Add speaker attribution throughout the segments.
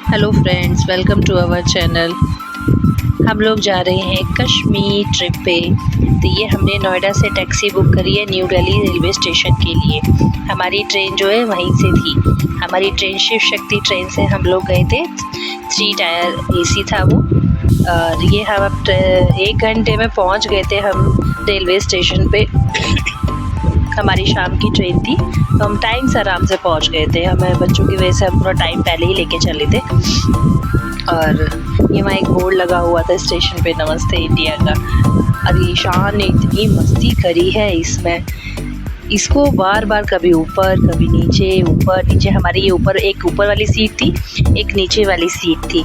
Speaker 1: Hello friends, welcome to our channel. हम लोग जा रहे हैं कश्मीर ट्रिप पे। तो ये हमने नोएडा से टैक्सी बुक करी है न्यू दिल्ली रेलवे स्टेशन के लिए। हमारी ट्रेन जो है वहीं से थी। हमारी ट्रेन शिव शक्ति ट्रेन से हम लोग गए थे। 3 टायर एसी था वो। और ये हम अब 1 घंटे में पहुंच गए थे हम रेलवे स्टेशन पे। हमारी शाम की ट्रेन थी तो हम टाइम से आराम से पहुंच गए थे। हमें बच्चों की वजह से हम थोड़ा टाइम पहले ही लेके चले थे। और ये वहाँ एक बोर्ड लगा हुआ था स्टेशन पे, नमस्ते इंडिया का। और ये शान ने इतनी मस्ती करी है इसमें, इसको बार बार कभी ऊपर कभी नीचे, ऊपर नीचे। हमारी ये ऊपर एक ऊपर वाली सीट थी, एक नीचे वाली सीट थी।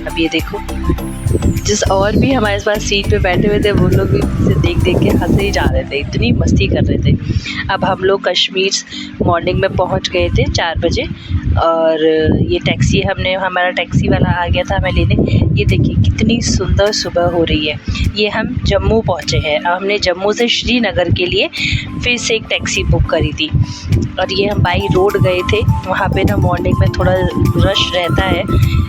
Speaker 1: अब ये देखो, जिस और भी हमारे पास सीट पे बैठे हुए थे वो लोग भी इसे देख देख के हंसे ही जा रहे थे, इतनी मस्ती कर रहे थे। अब हम लोग कश्मीर मॉर्निंग में पहुंच गए थे 4 बजे। और ये टैक्सी हमारा टैक्सी वाला आ गया था हमें लेने। ये देखिए कितनी सुंदर सुबह हो रही है। ये हम जम्मू पहुंचे हैं। अब हमने जम्मू से श्रीनगर के लिए फिर से एक टैक्सी बुक करी थी। और ये हम बाई रोड गए थे। वहाँ पे ना मॉर्निंग में थोड़ा रश रहता है,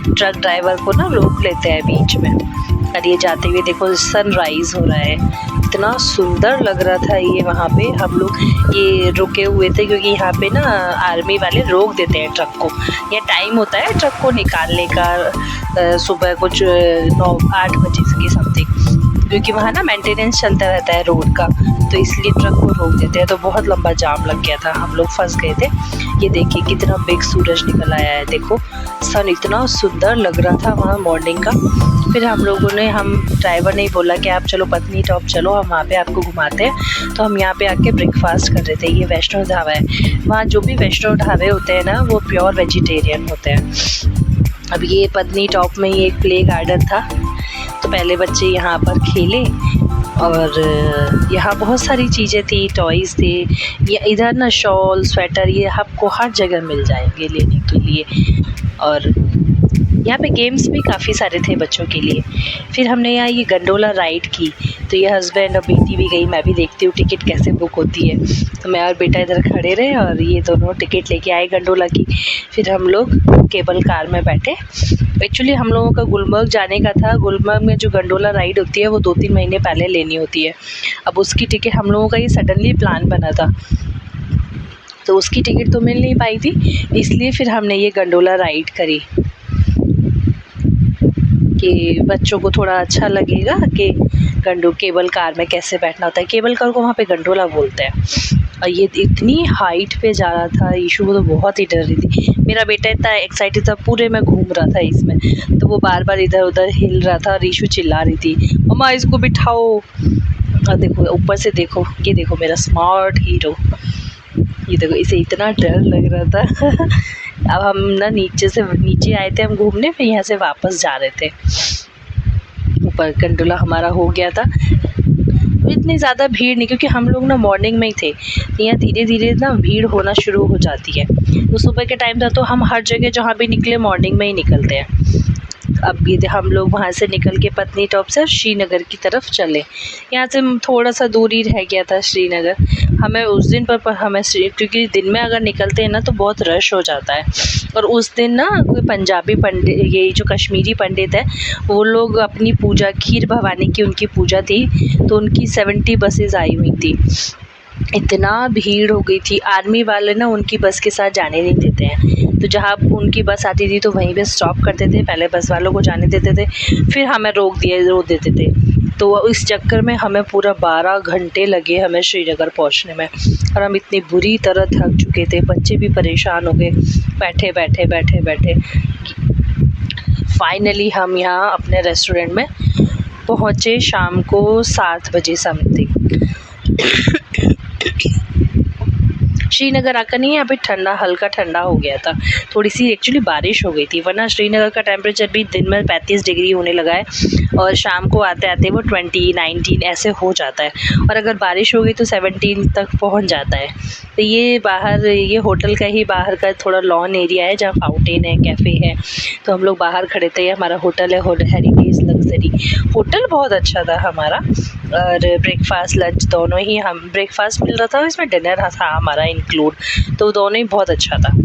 Speaker 1: ट्रक ड्राइवर को ना रोक लेते हैं बीच में। और ये जाते हुए देखो सनराइज़ हो रहा है, इतना सुंदर लग रहा था ये। वहाँ पे हम लोग ये रुके हुए थे क्योंकि यहाँ पे ना आर्मी वाले रोक देते हैं ट्रक को। यह टाइम होता है ट्रक को निकालने का, सुबह कुछ 9-8 बजे की समथिंग, क्योंकि वहाँ ना मेंटेनेंस चलता रहता है रोड का, तो इसलिए ट्रक को रोक देते हैं। तो बहुत लंबा जाम लग गया था, हम लोग फंस गए थे। ये देखिए कितना बिग सूरज निकल आया है, देखो सन इतना सुंदर लग रहा था वहाँ मॉर्निंग का। फिर हम ड्राइवर ने बोला कि आप चलो पत्नी टॉप चलो, हम वहाँ पे आपको घुमाते हैं। तो हम यहाँ पे आके ब्रेकफास्ट कर रहे थे। ये वैष्णो ढाबा है। वहाँ जो भी वैष्णो ढाबे होते हैं ना वो प्योर वेजिटेरियन होते हैं। अब ये पत्नी टॉप में ही एक प्ले गार्डन था, तो पहले बच्चे यहाँ पर खेले। और यहाँ बहुत सारी चीज़ें थी, टॉयज़ थे। ये इधर ना शॉल स्वेटर ये आपको हर जगह मिल जाएंगे लेने के लिए। और यहाँ पे गेम्स भी काफ़ी सारे थे बच्चों के लिए। फिर हमने यहाँ ये गंडोला राइड की। तो ये हस्बैंड और बेटी भी गई, मैं भी देखती हूँ टिकट कैसे बुक होती है। तो मैं और बेटा इधर खड़े रहे और ये दोनों टिकट लेके आए गंडोला की। फिर हम लोग केबल कार में बैठे। एक्चुअली हम लोगों का गुलमर्ग जाने का था। गुलमर्ग में जो गंडोला राइड होती है वो 2-3 महीने पहले लेनी होती है। अब उसकी टिकट हम लोगों का ये सडनली प्लान बना था, तो उसकी टिकट तो मिल नहीं पाई थी, इसलिए फिर हमने ये गंडोला राइड करी कि बच्चों को थोड़ा अच्छा लगेगा कि केबल कार में कैसे बैठना होता है। केबल कार को वहाँ पे गंडोला बोलते हैं। और ये इतनी हाइट पे जा रहा था, ईशू को तो बहुत ही डर रही थी। मेरा बेटा इतना एक्साइटेड था, पूरे में घूम रहा था इसमें, तो वो बार बार इधर उधर हिल रहा था और ईशू चिल्ला रही थी, मम्मा इसको बिठाओ। और देखो ऊपर से देखो, ये देखो मेरा स्मार्ट हीरो, ये देखो इसे इतना डर लग रहा था। अब हम ना नीचे आए थे हम घूमने, फिर यहाँ से वापस जा रहे थे। ऊपर गंडोला हमारा हो गया था। इतनी ज़्यादा भीड़ नहीं, क्योंकि हम लोग ना मॉर्निंग में ही थे। यहाँ धीरे धीरे ना भीड़ होना शुरू हो जाती है। तो सुबह के टाइम था तो हम हर जगह जहाँ भी निकले मॉर्निंग में ही निकलते हैं। अब ये हम लोग वहाँ से निकल के पत्नी टॉप से श्रीनगर की तरफ चले। यहाँ से थोड़ा सा दूरी रह गया था श्रीनगर। हमें उस दिन पर हमें, क्योंकि दिन में अगर निकलते हैं ना तो बहुत रश हो जाता है। और उस दिन ना कोई पंजाबी पंडित, ये जो कश्मीरी पंडित है, वो लोग अपनी पूजा, खीर भवानी की उनकी पूजा थी, तो उनकी 70 बसेस आई हुई थी। इतना भीड़ हो गई थी। आर्मी वाले ना उनकी बस के साथ जाने नहीं देते हैं, तो जहाँ उनकी बस आती थी तो वहीं पे स्टॉप करते थे, पहले बस वालों को जाने देते थे, फिर हमें रोक देते थे। तो इस चक्कर में हमें पूरा 12 घंटे लगे हमें श्रीनगर पहुँचने में। और हम इतनी बुरी तरह थक चुके थे, बच्चे भी परेशान हो गए बैठे बैठे। फाइनली हम यहाँ अपने रेस्टोरेंट में पहुँचे शाम को 7 बजे समथिंग। श्रीनगर आकर नहीं, यहाँ पे हल्का ठंडा हो गया था। थोड़ी सी एक्चुअली बारिश हो गई थी, वरना श्रीनगर का टेम्परेचर भी दिन में 35 डिग्री होने लगा है और शाम को आते आते वो 20-19 ऐसे हो जाता है। और अगर बारिश हो गई तो 17 तक पहुँच जाता है। तो ये होटल का ही बाहर का थोड़ा लॉन एरिया है जहाँ फाउंटेन है, कैफ़े है। तो हम लोग बाहर खड़े थे। हमारा होटल है हेरिटेज लग्जरी होटल, बहुत अच्छा था हमारा। और ब्रेकफास्ट लंच दोनों ही, हम ब्रेकफास्ट मिल रहा था, इसमें डिनर था हमारा इंक्लूड। इंक्लूड, तो दोनों ही बहुत अच्छा था।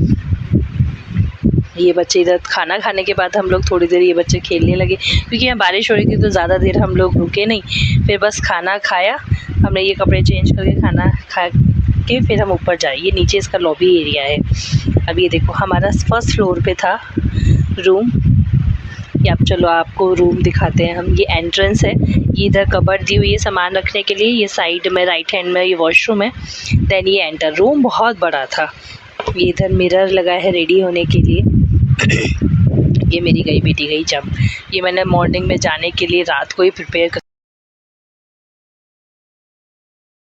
Speaker 1: ये बच्चे इधर खाना खाने के बाद हम लोग थोड़ी देर ये बच्चे खेलने लगे, क्योंकि यहाँ बारिश हो रही थी तो ज़्यादा देर हम लोग रुके नहीं। फिर बस खाना खाया हमने, ये कपड़े चेंज करके खाना खा के फिर हम ऊपर जाए। ये नीचे इसका लॉबी एरिया है। अब ये देखो हमारा फर्स्ट फ्लोर पे था रूम। ये अब चलो आपको रूम दिखाते हैं हम। ये एंट्रेंस है, ये इधर कबर्ड दी हुई है सामान रखने के लिए, ये साइड में राइट हैंड में ये वॉशरूम है। देन ये एंटर, रूम बहुत बड़ा था। ये इधर मिरर लगा है रेडी होने के लिए। ये मेरी बेटी गई जब, ये मैंने मॉर्निंग में जाने के लिए रात को ही प्रिपेयर